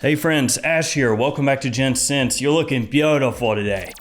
Hey friends, Ash here. Welcome back to Gents Scents. You're looking beautiful today.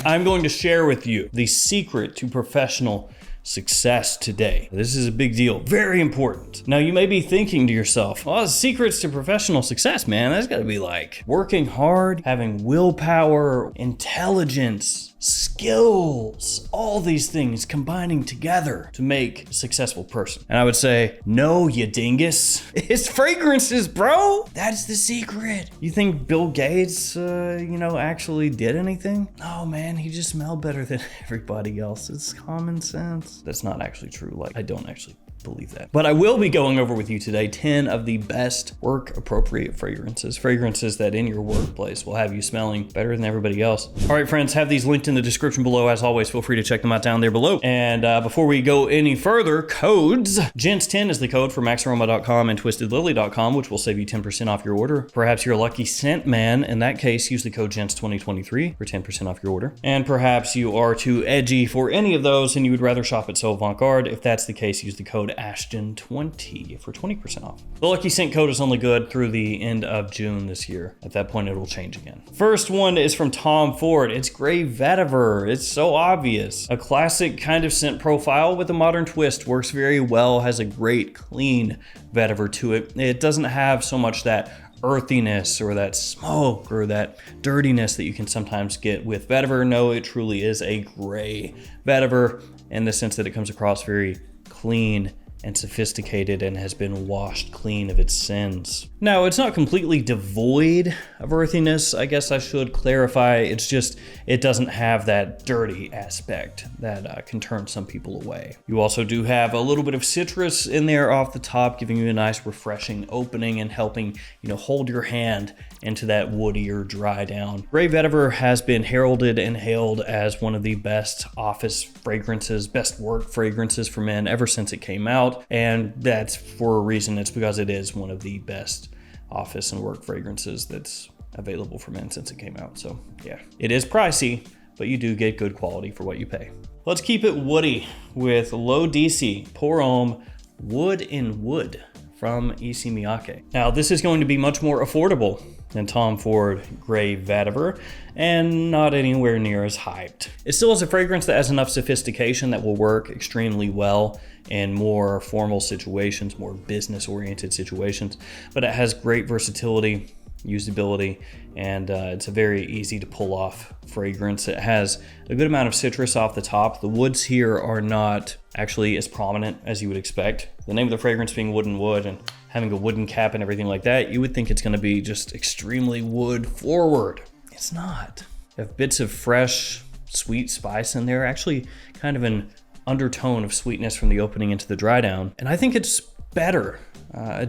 I'm going to share with you the secret to professional success today. This is a big deal, very important. Now you may be thinking to yourself, well, secrets to professional success, man, that's gotta be like working hard, having willpower, intelligence, skills, all these things combining together to make a successful person. And I would say, no, you dingus. It's fragrances, bro. That's the secret. You think Bill Gates, actually did anything? No, man, he just smelled better than everybody else. It's common sense. That's not actually true. Like, I don't actually believe that. But I will be going over with you today 10 of the best work appropriate fragrances that in your workplace will have you smelling better than everybody else. All right, friends, have these linked in the description below. As always, feel free to check them out down there below. And before we go any further, codes. Gents10 is the code for maxaroma.com and twistedlily.com, which will save you 10% off your order. Perhaps you're a lucky scent man. In that case, use the code Gents2023 for 10% off your order. And perhaps you are too edgy for any of those and you would rather shop at So Avant-Garde. If that's the case, use the code Ashton20 for 20% off. The lucky scent code is only good through the end of June this year. At that point, it will change again. First one is from Tom Ford. It's Gray Vetiver. It's so obvious. A classic kind of scent profile with a modern twist. Works very well, has a great clean vetiver to it. It doesn't have so much that earthiness or that smoke or that dirtiness that you can sometimes get with vetiver. No, it truly is a gray vetiver in the sense that it comes across very clean and sophisticated and has been washed clean of its sins. Now, it's not completely devoid of earthiness, I guess I should clarify. It's just, it doesn't have that dirty aspect that can turn some people away. You also do have a little bit of citrus in there off the top, giving you a nice refreshing opening and helping, hold your hand into that woodier dry down. Gray Vetiver has been heralded and hailed as one of the best office fragrances, best work fragrances for men ever since it came out. And that's for a reason. It's because it is one of the best office and work fragrances that's available for men since it came out. So yeah, it is pricey, but you do get good quality for what you pay. Let's keep it woody with Low DC Pour Homme Wood in Wood from Issey Miyake. Now this is going to be much more affordable than Tom Ford Gray Vetiver and not anywhere near as hyped. It still has a fragrance that has enough sophistication that will work extremely well in more formal situations, more business-oriented situations, but it has great versatility, usability, and it's a very easy to pull off fragrance. It has a good amount of citrus off the top. The woods here are not actually as prominent as you would expect. The name of the fragrance being Wood in Wood and having a wooden cap and everything like that, you would think it's gonna be just extremely wood forward. It's not. You have bits of fresh, sweet spice in there, actually kind of an undertone of sweetness from the opening into the dry down. And I think it's better,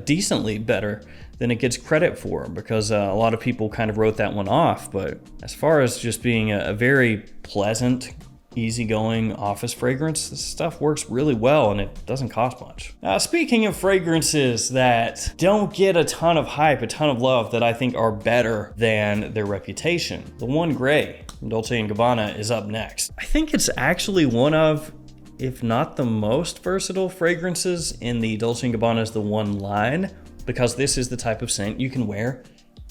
decently better than it gets credit for, because a lot of people kind of wrote that one off. But as far as just being a very pleasant, easygoing office fragrance, this stuff works really well and it doesn't cost much. Now, speaking of fragrances that don't get a ton of hype, a ton of love, that I think are better than their reputation, the One Gray from Dolce&Gabbana is up next. I think it's actually one of, if not the most versatile fragrances in the Dolce&Gabbana's The One line, because this is the type of scent you can wear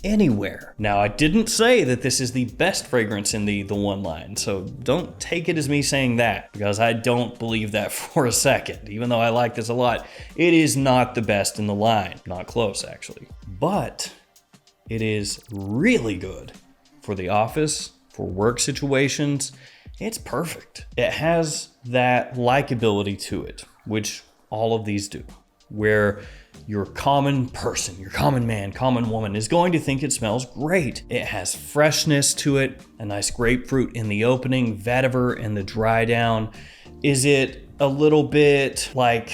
anywhere. Now, I didn't say that this is the best fragrance in the One line, so don't take it as me saying that, because I don't believe that for a second. Even though I like this a lot, it is not the best in the line. Not close, actually. But it is really good for the office, for work situations. It's perfect. It has that likability to it, which all of these do, where your common person, your common man, common woman is going to think it smells great. It has freshness to it, a nice grapefruit in the opening, vetiver in the dry down. Is it a little bit like,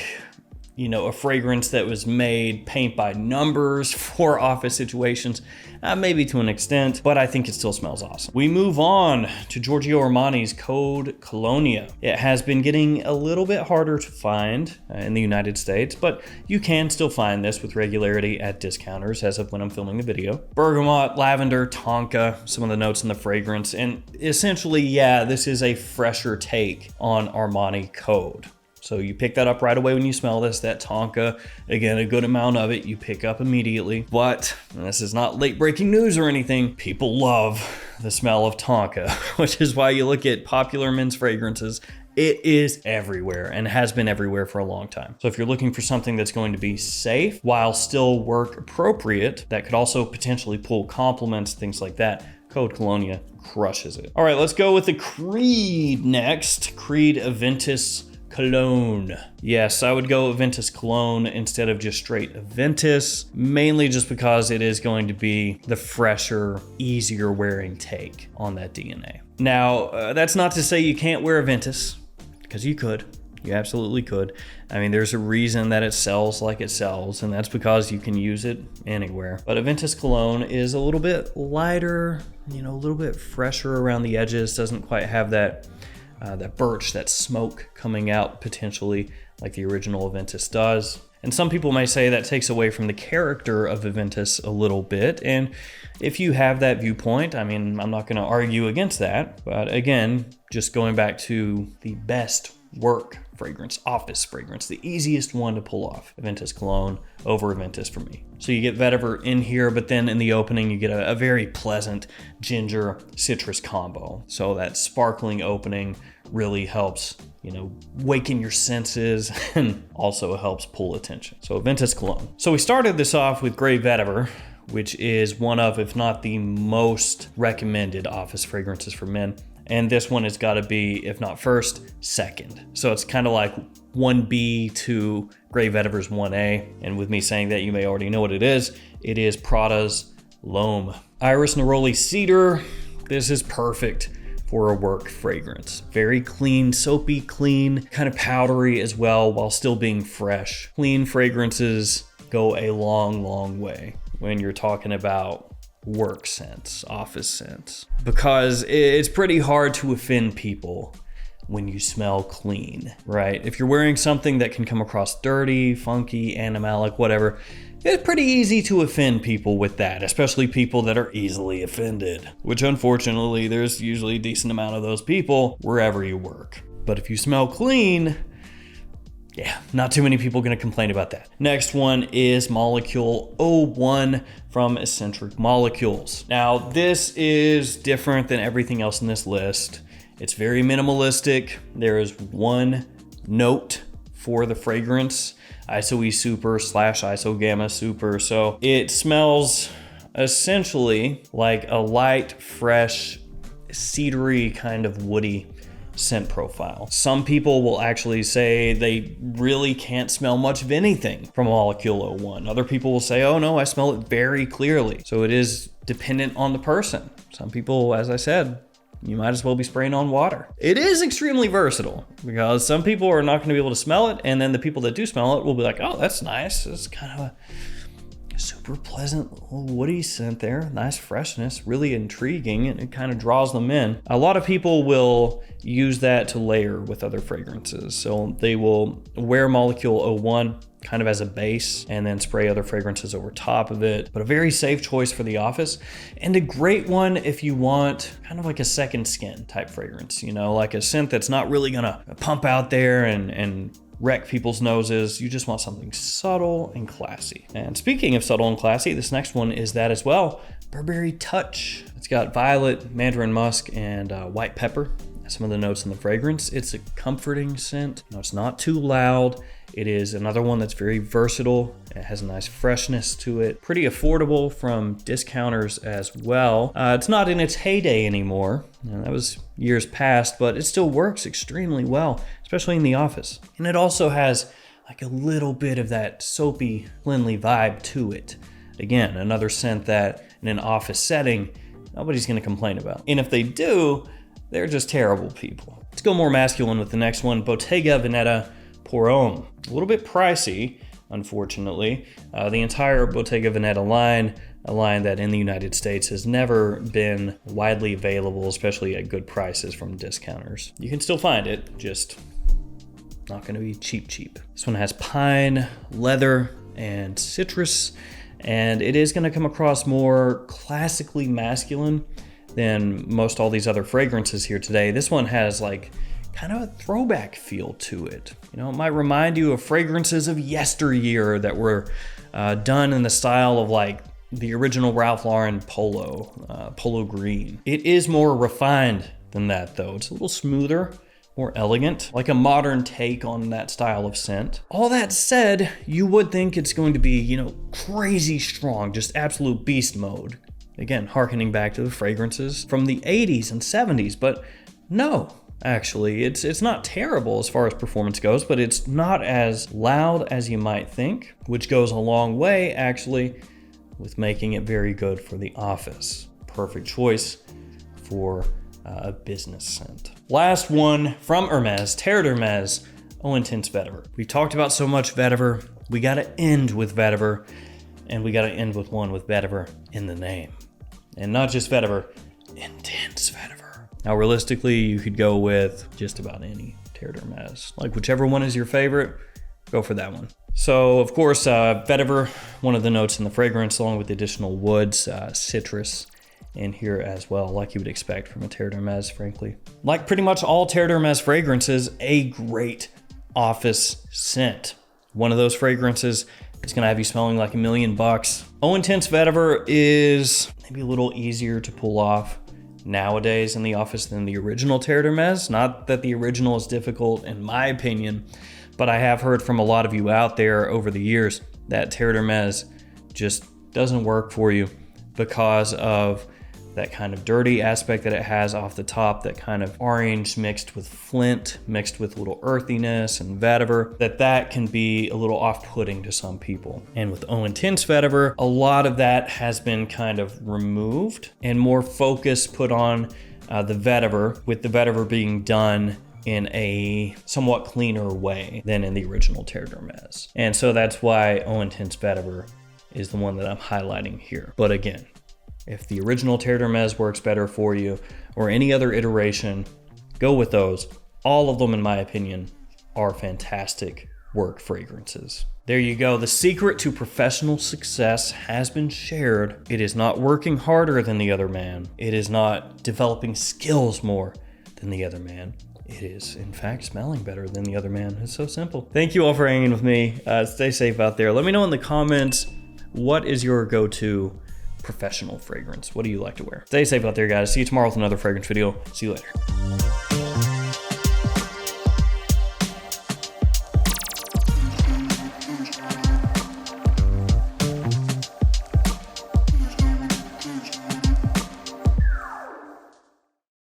a fragrance that was made paint by numbers for office situations? Maybe to an extent, but I think it still smells awesome. We move on to Giorgio Armani's Code Colonia. It has been getting a little bit harder to find in the United States, but you can still find this with regularity at discounters as of when I'm filming the video. Bergamot, lavender, tonka, some of the notes in the fragrance, and essentially, yeah, this is a fresher take on Armani Code. So you pick that up right away when you smell this, that tonka. Again, a good amount of it you pick up immediately. But, and this is not late breaking news or anything, people love the smell of tonka, which is why you look at popular men's fragrances. It is everywhere and has been everywhere for a long time. So if you're looking for something that's going to be safe while still work appropriate, that could also potentially pull compliments, things like that, Code Colonia crushes it. All right, let's go with the Creed next. Creed Aventus Cologne. Yes, I would go Aventus Cologne instead of just straight Aventus, mainly just because it is going to be the fresher, easier wearing take on that DNA. Now, that's not to say you can't wear Aventus, because you could. You absolutely could. I mean, there's a reason that it sells like it sells, and that's because you can use it anywhere. But Aventus Cologne is a little bit lighter, you know, a little bit fresher around the edges, doesn't quite have that birch, that smoke coming out potentially like the original Aventus does. And some people may say that takes away from the character of Aventus a little bit. And if you have that viewpoint, I mean, I'm not gonna argue against that. But again, just going back to the best work fragrance, office fragrance, the easiest one to pull off, Aventus Cologne over Aventus for me. So you get vetiver in here, but then in the opening, you get a very pleasant ginger citrus combo. So that sparkling opening really helps, you know, waken your senses and also helps pull attention. So Aventus Cologne. So we started this off with Gray Vetiver, which is one of, if not the most recommended office fragrances for men. And this one has got to be, if not first, second. So it's kind of like 1B to Gray Vetiver's 1A. And with me saying that, you may already know what it is. It is Prada's L'Homme. Iris Neroli Cedar. This is perfect for a work fragrance. Very clean, soapy clean, kind of powdery as well, while still being fresh. Clean fragrances go a long, long way when you're talking about work scents, office scents, because it's pretty hard to offend people when you smell clean, right? If you're wearing something that can come across dirty, funky, animalic, whatever, it's pretty easy to offend people with that, especially people that are easily offended, which unfortunately there's usually a decent amount of those people wherever you work. But if you smell clean, yeah, not too many people gonna complain about that. Next one is Molecule 01 from Eccentric Molecules. Now, this is different than everything else in this list. It's very minimalistic. There is one note for the fragrance, ISO-E Super / ISO Gamma Super. So it smells essentially like a light, fresh, cedary kind of woody scent profile. Some people will actually say they really can't smell much of anything from Molecule 01. Other people will say, oh no, I smell it very clearly. So it is dependent on the person. Some people, as I said, you might as well be spraying on water. It is extremely versatile because some people are not going to be able to smell it, and then the people that do smell it will be like, oh, that's nice. It's kind of a super pleasant little woody scent there. Nice freshness, really intriguing, and it kind of draws them in. A lot of people will use that to layer with other fragrances. So they will wear Molecule 01 kind of as a base and then spray other fragrances over top of it. But a very safe choice for the office, and a great one if you want kind of like a second skin type fragrance, you know, like a scent that's not really gonna pump out there and wreck people's noses. You just want something subtle and classy. And speaking of subtle and classy, this next one is that as well. Burberry Touch. It's got violet, mandarin musk, and white pepper. Some of the notes in the fragrance. It's a comforting scent. You know, it's not too loud. It is another one that's very versatile. It has a nice freshness to it. Pretty affordable from discounters as well. It's not in its heyday anymore. That was years past, but it still works extremely well, especially in the office. And it also has like a little bit of that soapy, cleanly vibe to it. Again, another scent that in an office setting, nobody's gonna complain about. And if they do, they're just terrible people. Let's go more masculine with the next one, Bottega Veneta Pour Homme. A little bit pricey, unfortunately. The entire Bottega Veneta line, a line that in the United States has never been widely available, especially at good prices from discounters. You can still find it, just not gonna be cheap. This one has pine, leather, and citrus, and it is gonna come across more classically masculine than most all these other fragrances here today. This one has like kind of a throwback feel to it. You know, it might remind you of fragrances of yesteryear that were done in the style of like the original Ralph Lauren Polo Green. It is more refined than that though. It's a little smoother, more elegant, like a modern take on that style of scent. All that said, you would think it's going to be, you know, crazy strong, just absolute beast mode. Again, hearkening back to the fragrances from the 80s and 70s, but no, actually, it's not terrible as far as performance goes, but it's not as loud as you might think, which goes a long way, actually, with making it very good for the office. Perfect choice for a business scent. Last one from Hermes, Terre d'Hermes, Eau Intense Vetiver. We've talked about so much vetiver. We gotta end with vetiver, and we gotta end with one with vetiver in the name. And not just vetiver, intense vetiver. Now, realistically, you could go with just about any Terre d'Hermes. Like whichever one is your favorite, go for that one. So, of course, vetiver, one of the notes in the fragrance, along with the additional woods, citrus, in here as well, like you would expect from a Terre d'Hermes, frankly. Like pretty much all Terre d'Hermes fragrances, a great office scent. One of those fragrances is gonna have you smelling like $1 million. Eau Intense Vetiver is maybe a little easier to pull off nowadays in the office than the original Terre d'Hermes. Not that the original is difficult in my opinion, but I have heard from a lot of you out there over the years that Terre d'Hermes just doesn't work for you because of that kind of dirty aspect that it has off the top, that kind of orange mixed with flint, mixed with a little earthiness and vetiver, that can be a little off-putting to some people. And with Eau Intense Vetiver, a lot of that has been kind of removed and more focus put on the vetiver, with the vetiver being done in a somewhat cleaner way than in the original Terre d'Hermes. And so that's why Eau Intense Vetiver is the one that I'm highlighting here. But again, if the original Terre d'Hermes works better for you or any other iteration, go with those. All of them, in my opinion, are fantastic work fragrances. There you go. The secret to professional success has been shared. It is not working harder than the other man. It is not developing skills more than the other man. It is, in fact, smelling better than the other man. It's so simple. Thank you all for hanging with me. Stay safe out there. Let me know in the comments, what is your go-to professional fragrance? What do you like to wear? Stay safe out there, guys. See you tomorrow with another fragrance video. See you later.